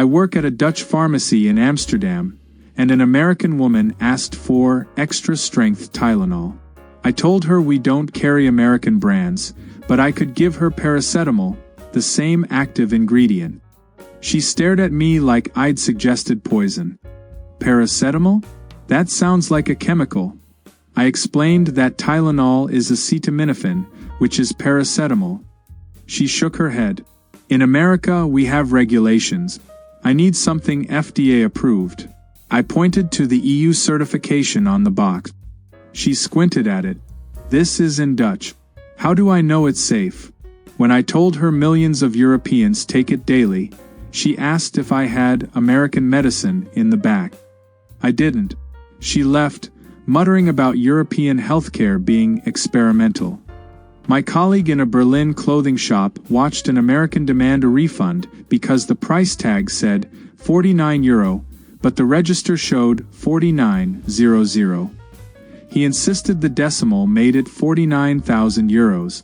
I work at a Dutch pharmacy in Amsterdam, and an American woman asked for extra-strength Tylenol. I told her we don't carry American brands, but I could give her paracetamol, the same active ingredient. She stared at me like I'd suggested poison. Paracetamol? That sounds like a chemical. I explained that Tylenol is acetaminophen, which is paracetamol. She shook her head. In America, we have regulations. I need something FDA approved. I pointed to the EU certification on the box. She squinted at it. This is in Dutch. How do I know it's safe? When I told her millions of Europeans take it daily, she asked if I had American medicine in the back. I didn't. She left, muttering about European healthcare being experimental. My colleague in a Berlin clothing shop watched an American demand a refund because the price tag said €49, but the register showed 4900. He insisted the decimal made it €49,000.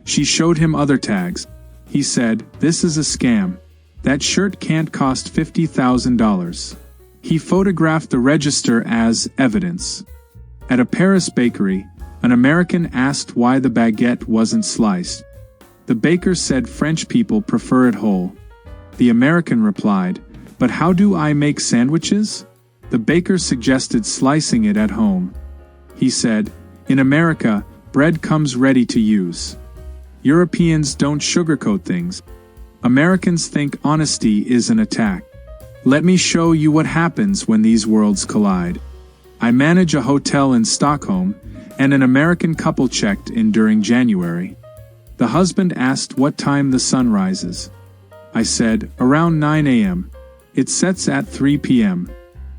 She showed him other tags. He said, "This is a scam. That shirt can't cost $50,000. He photographed the register as evidence. At a Paris bakery, an American asked why the baguette wasn't sliced. The baker said French people prefer it whole. The American replied, "But how do I make sandwiches?" The baker suggested slicing it at home. He said, "In America, bread comes ready to use. Europeans don't sugarcoat things. Americans think honesty is an attack. Let me show you what happens when these worlds collide." I manage a hotel in Stockholm, and an American couple checked in during January. The husband asked what time the sun rises. I said, "Around 9 a.m. It sets at 3 p.m.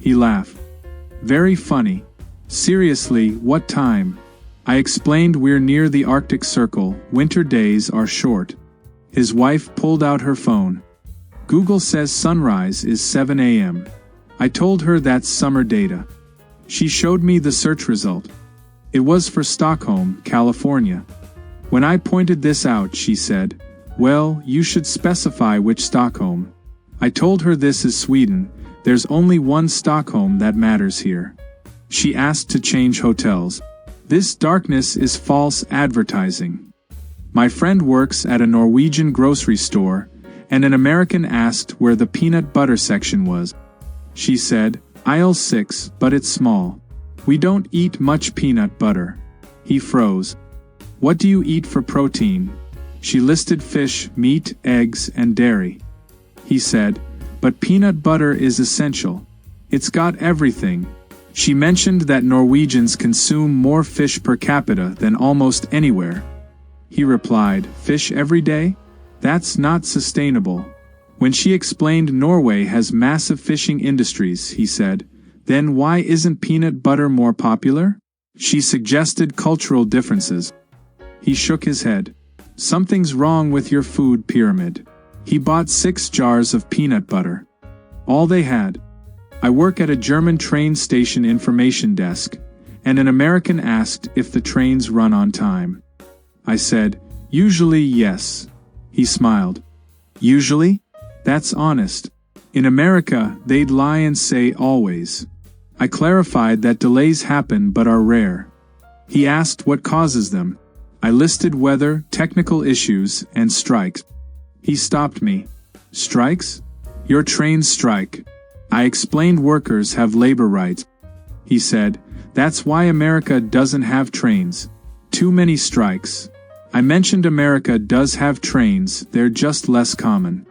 He laughed. "Very funny. Seriously, what time?" I explained we're near the Arctic Circle, winter days are short. His wife pulled out her phone. "Google says sunrise is 7 a.m. I told her that's summer data. She showed me the search result. It was for Stockholm, California. When I pointed this out, she said, "Well, you should specify which Stockholm." I told her this is Sweden, there's only one Stockholm that matters here. She asked to change hotels. This darkness is false advertising. My friend works at a Norwegian grocery store, and an American asked where the peanut butter section was. She said, "Aisle 6, but it's small. We don't eat much peanut butter." He froze. "What do you eat for protein?" She listed fish, meat, eggs, and dairy. He said, "But peanut butter is essential. It's got everything." She mentioned that Norwegians consume more fish per capita than almost anywhere. He replied, "Fish every day? That's not sustainable." When she explained Norway has massive fishing industries, he said, "Then why isn't peanut butter more popular?" She suggested cultural differences. He shook his head. "Something's wrong with your food pyramid." He bought 6 jars of peanut butter. All they had. I work at a German train station information desk, and an American asked if the trains run on time. I said, "Usually yes." He smiled. "Usually? That's honest. In America, they'd lie and say always." I clarified that delays happen but are rare. He asked what causes them. I listed weather, technical issues, and strikes. He stopped me. "Strikes? Your trains strike." I explained workers have labor rights. He said, "That's why America doesn't have trains. Too many strikes." I mentioned America does have trains, they're just less common.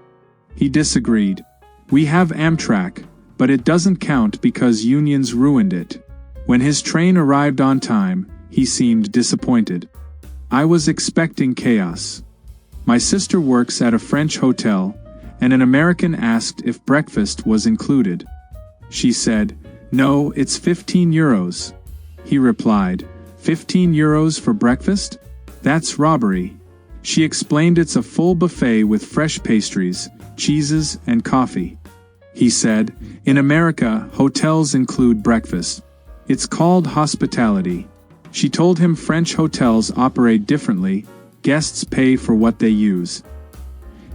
He disagreed. "We have Amtrak, but it doesn't count because unions ruined it." When his train arrived on time, he seemed disappointed. I was expecting chaos. My sister works at a French hotel, and an American asked if breakfast was included. She said, "No, it's €15. He replied, €15 for breakfast? That's robbery." She explained it's a full buffet with fresh pastries, cheeses, and coffee. He said, "In America, hotels include breakfast. It's called hospitality." She told him French hotels operate differently, guests pay for what they use.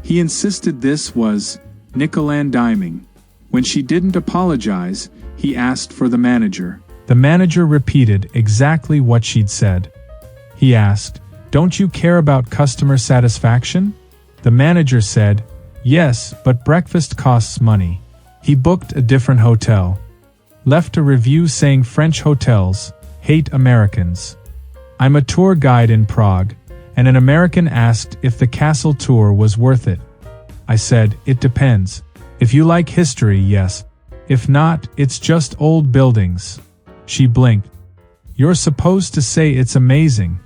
He insisted this was nickel-and-diming. When she didn't apologize, he asked for the manager. The manager repeated exactly what she'd said. He asked, "Don't you care about customer satisfaction?" The manager said, "Yes, but breakfast costs money." He booked a different hotel. Left a review saying French hotels hate Americans. I'm a tour guide in Prague, and an American asked if the castle tour was worth it. I said, "It depends. If you like history, yes. If not, it's just old buildings." She blinked. "You're supposed to say it's amazing."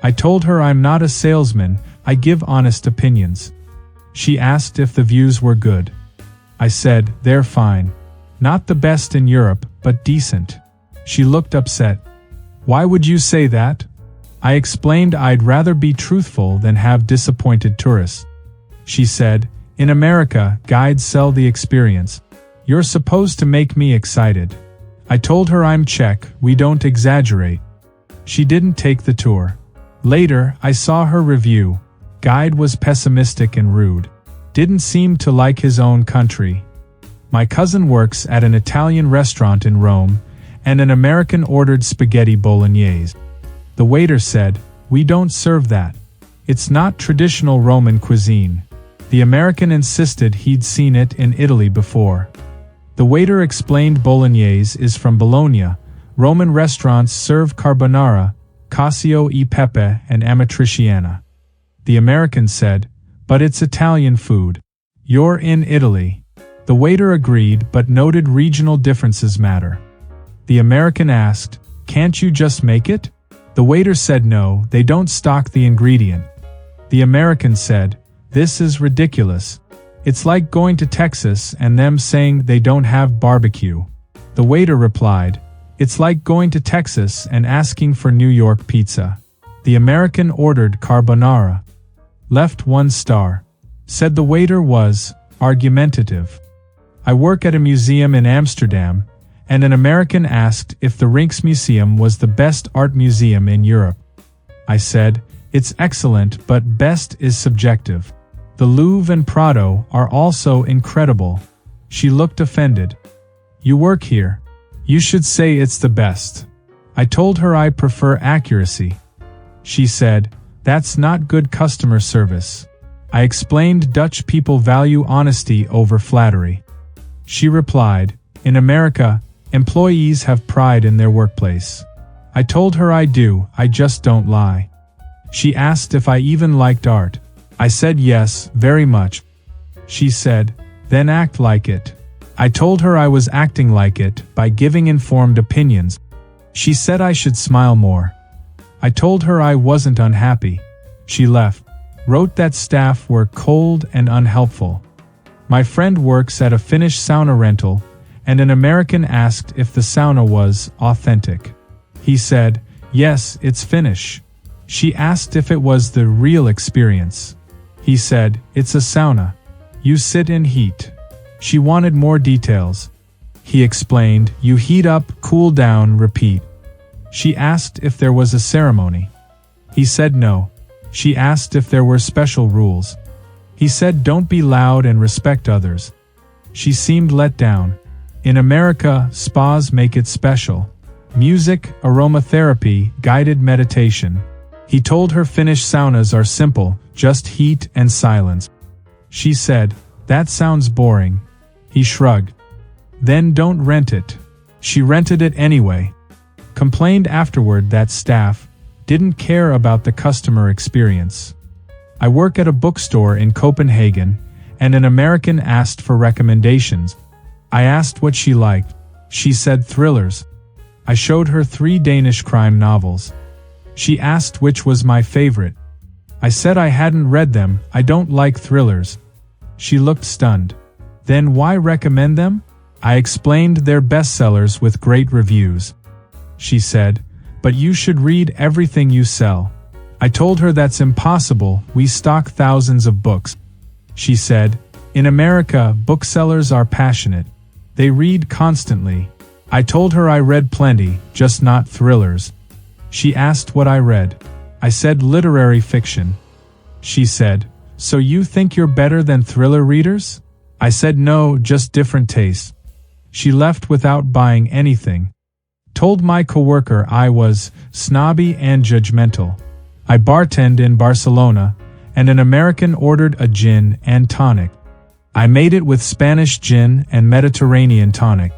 I told her I'm not a salesman, I give honest opinions. She asked if the views were good. I said, "They're fine. Not the best in Europe, but decent." She looked upset. "Why would you say that?" I explained I'd rather be truthful than have disappointed tourists. She said, "In America, guides sell the experience. You're supposed to make me excited." I told her I'm Czech, we don't exaggerate. She didn't take the tour. Later, I saw her review. Guide was pessimistic and rude. Didn't seem to like his own country. My cousin works at an Italian restaurant in Rome, and an American ordered spaghetti bolognese. The waiter said, "We don't serve that. It's not traditional Roman cuisine." The American insisted he'd seen it in Italy before. The waiter explained bolognese is from Bologna. Roman restaurants serve carbonara, cacio e pepe, and amatriciana. The American said, "But it's Italian food. You're in Italy." The waiter agreed but noted regional differences matter. The American asked, "Can't you just make it?" The waiter said no, they don't stock the ingredient. The American said, "This is ridiculous. It's like going to Texas and them saying they don't have barbecue." The waiter replied, "It's like going to Texas and asking for New York pizza." The American ordered carbonara. Left 1 star. Said the waiter was argumentative. I work at a museum in Amsterdam, and an American asked if the Rijksmuseum was the best art museum in Europe. I said, "It's excellent, but best is subjective. The Louvre and Prado are also incredible." She looked offended. "You work here. You should say it's the best." I told her I prefer accuracy. She said, "That's not good customer service." I explained Dutch people value honesty over flattery. She replied, "In America, employees have pride in their workplace." I told her I do, I just don't lie. She asked if I even liked art. I said yes, very much. She said, "Then act like it." I told her I was acting like it by giving informed opinions. She said I should smile more. I told her I wasn't unhappy. She left. Wrote that staff were cold and unhelpful. My friend works at a Finnish sauna rental, and an American asked if the sauna was authentic. He said, "Yes, it's Finnish." She asked if it was the real experience. He said, "It's a sauna. You sit in heat." She wanted more details. He explained, "You heat up, cool down, repeat." She asked if there was a ceremony. He said no. She asked if there were special rules. He said don't be loud and respect others. She seemed let down. In America, spas make it special. Music, aromatherapy, guided meditation. He told her Finnish saunas are simple, just heat and silence. She said, "That sounds boring." He shrugged. "Then don't rent it." She rented it anyway. Complained afterward that staff didn't care about the customer experience. I work at a bookstore in Copenhagen, and an American asked for recommendations. I asked what she liked. She said thrillers. I showed her 3 Danish crime novels. She asked which was my favorite. I said I hadn't read them, I don't like thrillers. She looked stunned. Then why recommend them? I explained they're bestsellers with great reviews. She said, "But you should read everything you sell." I told her that's impossible, we stock thousands of books. She said, "In America, booksellers are passionate. They read constantly." I told her I read plenty, just not thrillers. She asked what I read. I said literary fiction. She said, "So you think you're better than thriller readers?" I said no, just different tastes. She left without buying anything. Told my coworker I was snobby and judgmental. I bartended in Barcelona, and an American ordered a gin and tonic. I made it with Spanish gin and Mediterranean tonic.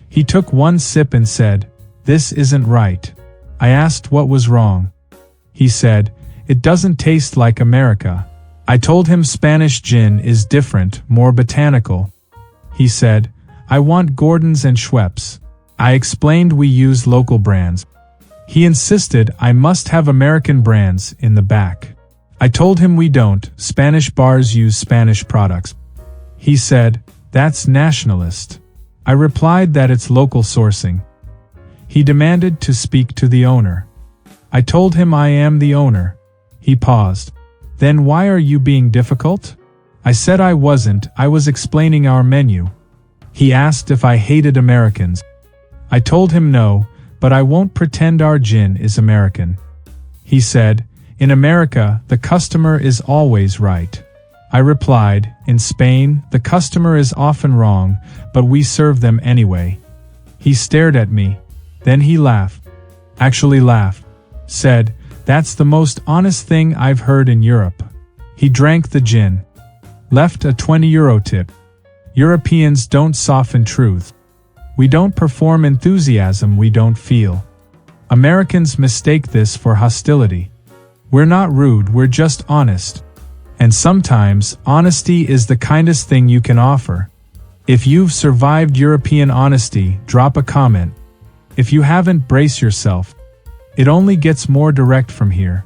He took one sip and said, "This isn't right." I asked what was wrong. He said, "It doesn't taste like America." I told him Spanish gin is different, more botanical. He said, "I want Gordon's and Schweppes." I explained we use local brands. He insisted I must have American brands in the back. I told him we don't, Spanish bars use Spanish products. He said, "That's nationalist." I replied that it's local sourcing. He demanded to speak to the owner. I told him I am the owner. He paused. "Then why are you being difficult?" I said I wasn't, I was explaining our menu. He asked if I hated Americans. I told him no, but I won't pretend our gin is American. He said, "In America, the customer is always right." I replied, "In Spain, the customer is often wrong, but we serve them anyway." He stared at me. Then he laughed. Actually laughed. Said, "That's the most honest thing I've heard in Europe." He drank the gin. Left a €20 tip. Europeans don't soften truth. We don't perform enthusiasm we don't feel. Americans mistake this for hostility. We're not rude, we're just honest. And sometimes, honesty is the kindest thing you can offer. If you've survived European honesty, drop a comment. If you haven't, brace yourself. It only gets more direct from here.